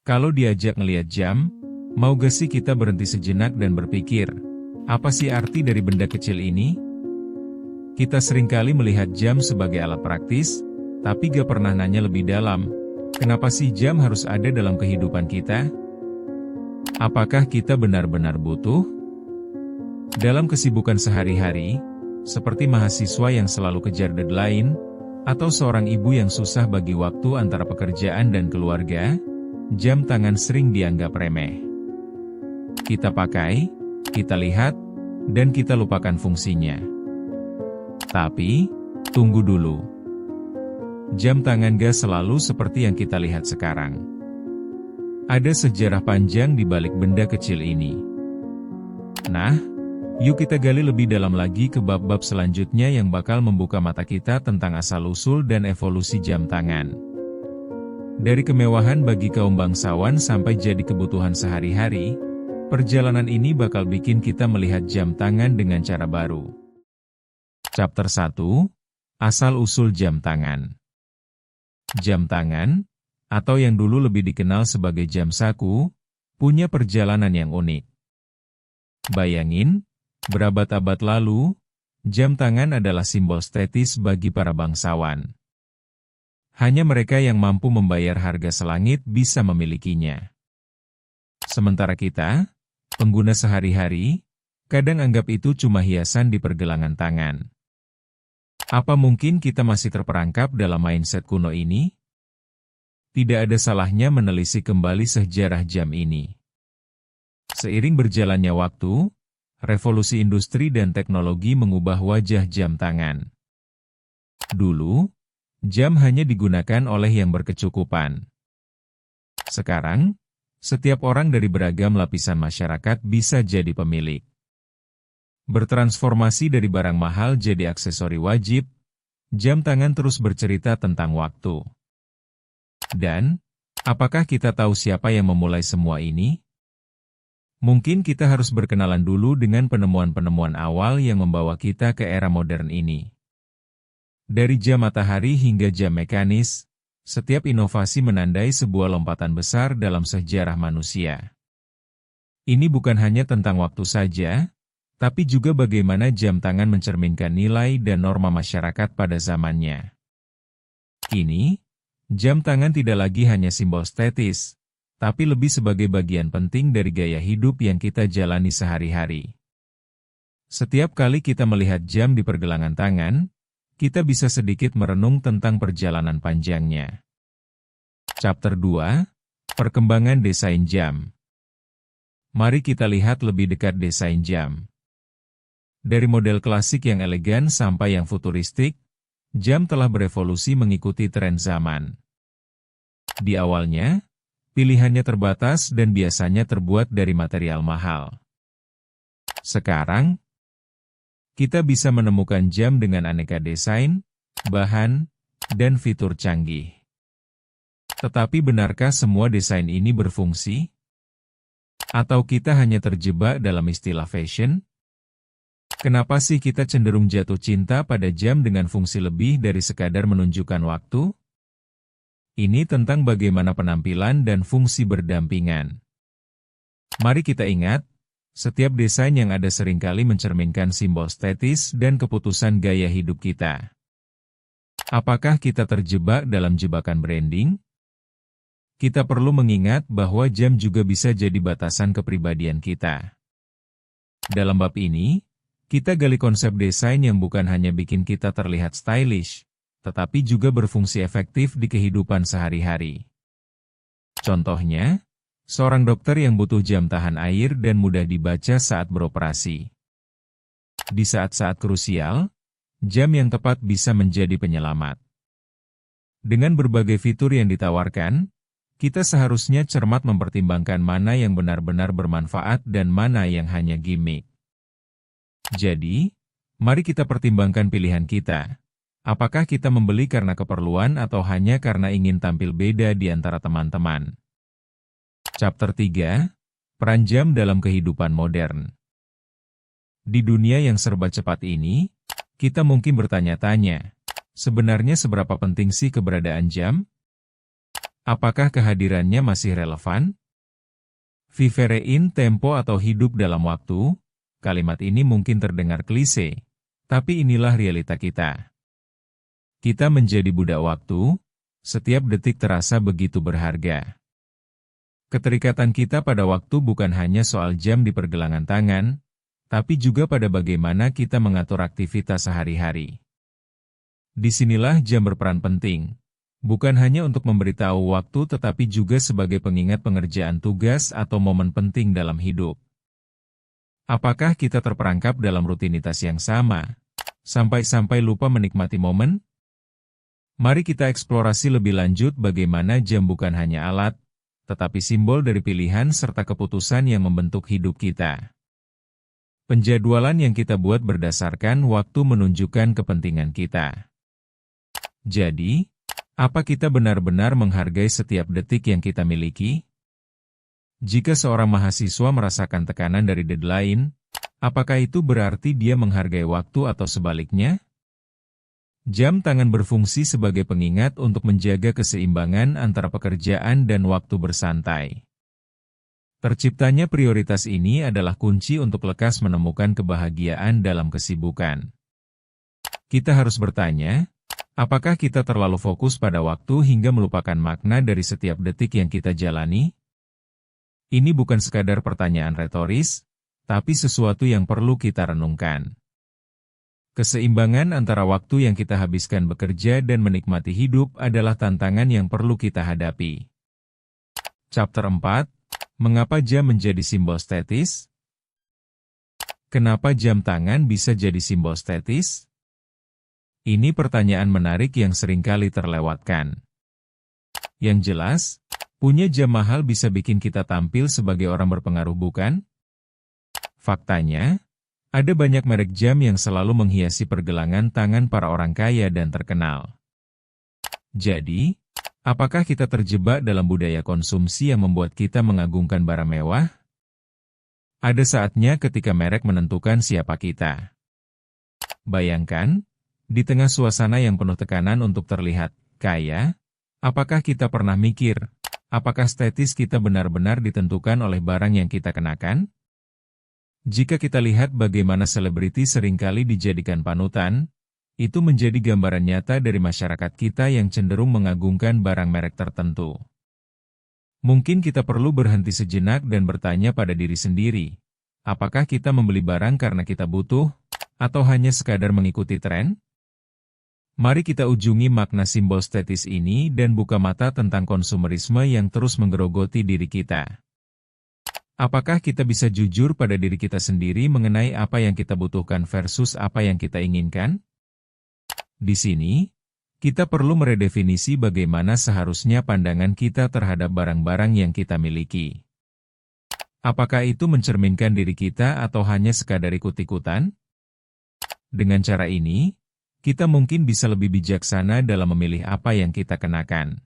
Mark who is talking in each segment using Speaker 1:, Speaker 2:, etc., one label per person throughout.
Speaker 1: Kalau diajak ngeliat jam, mau gak sih kita berhenti sejenak dan berpikir, apa sih arti dari benda kecil ini? Kita seringkali melihat jam sebagai alat praktis, tapi gak pernah nanya lebih dalam, kenapa sih jam harus ada dalam kehidupan kita? Apakah kita benar-benar butuh? Dalam kesibukan sehari-hari, seperti mahasiswa yang selalu kejar deadline, atau seorang ibu yang susah bagi waktu antara pekerjaan dan keluarga, jam tangan sering dianggap remeh. Kita pakai, kita lihat, dan kita lupakan fungsinya. Tapi, tunggu dulu. Jam tangan gak selalu seperti yang kita lihat sekarang. Ada sejarah panjang di balik benda kecil ini. Nah, yuk kita gali lebih dalam lagi ke bab-bab selanjutnya yang bakal membuka mata kita tentang asal-usul dan evolusi jam tangan. Dari kemewahan bagi kaum bangsawan sampai jadi kebutuhan sehari-hari, perjalanan ini bakal bikin kita melihat jam tangan dengan cara baru. Chapter 1, Asal-usul jam tangan. Jam tangan, atau yang dulu lebih dikenal sebagai jam saku, punya perjalanan yang unik. Bayangin, berabad-abad lalu, jam tangan adalah simbol status bagi para bangsawan. Hanya mereka yang mampu membayar harga selangit bisa memilikinya. Sementara kita, pengguna sehari-hari, kadang anggap itu cuma hiasan di pergelangan tangan. Apa mungkin kita masih terperangkap dalam mindset kuno ini? Tidak ada salahnya menelisik kembali sejarah jam ini. Seiring berjalannya waktu, revolusi industri dan teknologi mengubah wajah jam tangan. Dulu, jam hanya digunakan oleh yang berkecukupan. Sekarang, setiap orang dari beragam lapisan masyarakat bisa jadi pemilik. Bertransformasi dari barang mahal jadi aksesori wajib, jam tangan terus bercerita tentang waktu. Dan, apakah kita tahu siapa yang memulai semua ini? Mungkin kita harus berkenalan dulu dengan penemuan-penemuan awal yang membawa kita ke era modern ini. Dari jam matahari hingga jam mekanis, setiap inovasi menandai sebuah lompatan besar dalam sejarah manusia. Ini bukan hanya tentang waktu saja, tapi juga bagaimana jam tangan mencerminkan nilai dan norma masyarakat pada zamannya. Kini, jam tangan tidak lagi hanya simbol status, tapi lebih sebagai bagian penting dari gaya hidup yang kita jalani sehari-hari. Setiap kali kita melihat jam di pergelangan tangan, kita bisa sedikit merenung tentang perjalanan panjangnya. Chapter 2, Perkembangan Desain Jam. Mari kita lihat lebih dekat desain jam. Dari model klasik yang elegan sampai yang futuristik, jam telah berevolusi mengikuti tren zaman. Di awalnya, pilihannya terbatas dan biasanya terbuat dari material mahal. Sekarang, kita bisa menemukan jam dengan aneka desain, bahan, dan fitur canggih. Tetapi benarkah semua desain ini berfungsi? Atau kita hanya terjebak dalam istilah fashion? Kenapa sih kita cenderung jatuh cinta pada jam dengan fungsi lebih dari sekadar menunjukkan waktu? Ini tentang bagaimana penampilan dan fungsi berdampingan. Mari kita ingat, setiap desain yang ada seringkali mencerminkan simbol status dan keputusan gaya hidup kita. Apakah kita terjebak dalam jebakan branding? Kita perlu mengingat bahwa jam juga bisa jadi batasan kepribadian kita. Dalam bab ini, kita gali konsep desain yang bukan hanya bikin kita terlihat stylish, tetapi juga berfungsi efektif di kehidupan sehari-hari. Contohnya, seorang dokter yang butuh jam tahan air dan mudah dibaca saat beroperasi. Di saat-saat krusial, jam yang tepat bisa menjadi penyelamat. Dengan berbagai fitur yang ditawarkan, kita seharusnya cermat mempertimbangkan mana yang benar-benar bermanfaat dan mana yang hanya gimmick. Jadi, mari kita pertimbangkan pilihan kita. Apakah kita membeli karena keperluan atau hanya karena ingin tampil beda di antara teman-teman? Chapter 3, Peran Jam dalam Kehidupan Modern. Di dunia yang serba cepat ini, kita mungkin bertanya-tanya, sebenarnya seberapa penting sih keberadaan jam? Apakah kehadirannya masih relevan? Vivere in tempo atau hidup dalam waktu, kalimat ini mungkin terdengar klise, tapi inilah realita kita. Kita menjadi budak waktu, setiap detik terasa begitu berharga. Keterikatan kita pada waktu bukan hanya soal jam di pergelangan tangan, tapi juga pada bagaimana kita mengatur aktivitas sehari-hari. Disinilah jam berperan penting, bukan hanya untuk memberitahu waktu tetapi juga sebagai pengingat pengerjaan tugas atau momen penting dalam hidup. Apakah kita terperangkap dalam rutinitas yang sama, sampai-sampai lupa menikmati momen? Mari kita eksplorasi lebih lanjut bagaimana jam bukan hanya alat, tetapi simbol dari pilihan serta keputusan yang membentuk hidup kita. Penjadwalan yang kita buat berdasarkan waktu menunjukkan kepentingan kita. Jadi, apa kita benar-benar menghargai setiap detik yang kita miliki? Jika seorang mahasiswa merasakan tekanan dari deadline, apakah itu berarti dia menghargai waktu atau sebaliknya? Jam tangan berfungsi sebagai pengingat untuk menjaga keseimbangan antara pekerjaan dan waktu bersantai. Terciptanya prioritas ini adalah kunci untuk lekas menemukan kebahagiaan dalam kesibukan. Kita harus bertanya, apakah kita terlalu fokus pada waktu hingga melupakan makna dari setiap detik yang kita jalani? Ini bukan sekadar pertanyaan retoris, tapi sesuatu yang perlu kita renungkan. Keseimbangan antara waktu yang kita habiskan bekerja dan menikmati hidup adalah tantangan yang perlu kita hadapi. Chapter 4, Mengapa jam menjadi simbol statis? Kenapa jam tangan bisa jadi simbol statis? Ini pertanyaan menarik yang seringkali terlewatkan. Yang jelas, punya jam mahal bisa bikin kita tampil sebagai orang berpengaruh, bukan? Faktanya, ada banyak merek jam yang selalu menghiasi pergelangan tangan para orang kaya dan terkenal. Jadi, apakah kita terjebak dalam budaya konsumsi yang membuat kita mengagungkan barang mewah? Ada saatnya ketika merek menentukan siapa kita. Bayangkan, di tengah suasana yang penuh tekanan untuk terlihat kaya, apakah kita pernah mikir, apakah status kita benar-benar ditentukan oleh barang yang kita kenakan? Jika kita lihat bagaimana selebriti seringkali dijadikan panutan, itu menjadi gambaran nyata dari masyarakat kita yang cenderung mengagungkan barang merek tertentu. Mungkin kita perlu berhenti sejenak dan bertanya pada diri sendiri, apakah kita membeli barang karena kita butuh, atau hanya sekadar mengikuti tren? Mari kita ujungi makna simbol statis ini dan buka mata tentang konsumerisme yang terus menggerogoti diri kita. Apakah kita bisa jujur pada diri kita sendiri mengenai apa yang kita butuhkan versus apa yang kita inginkan? Di sini, kita perlu meredefinisi bagaimana seharusnya pandangan kita terhadap barang-barang yang kita miliki. Apakah itu mencerminkan diri kita atau hanya sekadar ikut-ikutan? Dengan cara ini, kita mungkin bisa lebih bijaksana dalam memilih apa yang kita kenakan.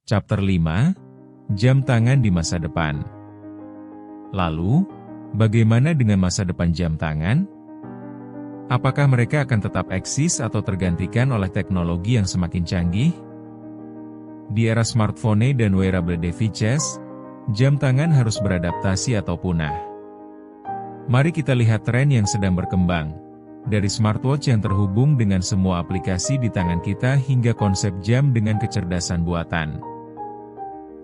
Speaker 1: Chapter 5, Jam tangan di masa depan. Lalu, bagaimana dengan masa depan jam tangan? Apakah mereka akan tetap eksis atau tergantikan oleh teknologi yang semakin canggih? Di era smartphone dan wearable devices, jam tangan harus beradaptasi atau punah. Mari kita lihat tren yang sedang berkembang, dari smartwatch yang terhubung dengan semua aplikasi di tangan kita hingga konsep jam dengan kecerdasan buatan.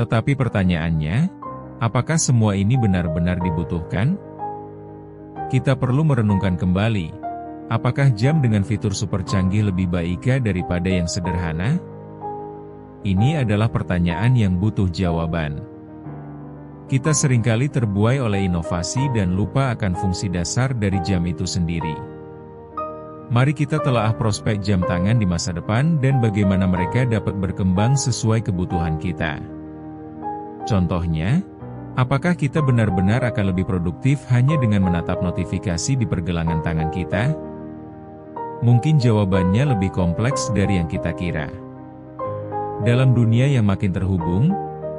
Speaker 1: Tetapi pertanyaannya, apakah semua ini benar-benar dibutuhkan? Kita perlu merenungkan kembali, apakah jam dengan fitur super canggih lebih baik daripada yang sederhana? Ini adalah pertanyaan yang butuh jawaban. Kita seringkali terbuai oleh inovasi dan lupa akan fungsi dasar dari jam itu sendiri. Mari kita telaah prospek jam tangan di masa depan dan bagaimana mereka dapat berkembang sesuai kebutuhan kita. Contohnya, apakah kita benar-benar akan lebih produktif hanya dengan menatap notifikasi di pergelangan tangan kita? Mungkin jawabannya lebih kompleks dari yang kita kira. Dalam dunia yang makin terhubung,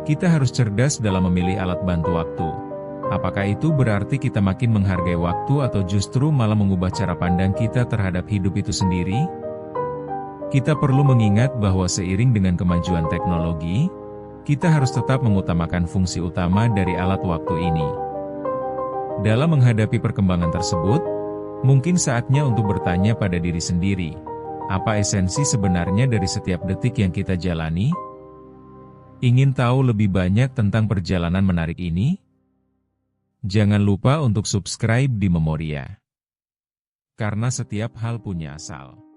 Speaker 1: kita harus cerdas dalam memilih alat bantu waktu. Apakah itu berarti kita makin menghargai waktu atau justru malah mengubah cara pandang kita terhadap hidup itu sendiri? Kita perlu mengingat bahwa seiring dengan kemajuan teknologi, kita harus tetap mengutamakan fungsi utama dari alat waktu ini. Dalam menghadapi perkembangan tersebut, mungkin saatnya untuk bertanya pada diri sendiri, apa esensi sebenarnya dari setiap detik yang kita jalani? Ingin tahu lebih banyak tentang perjalanan menarik ini? Jangan lupa untuk subscribe di Memoria. Karena setiap hal punya asal.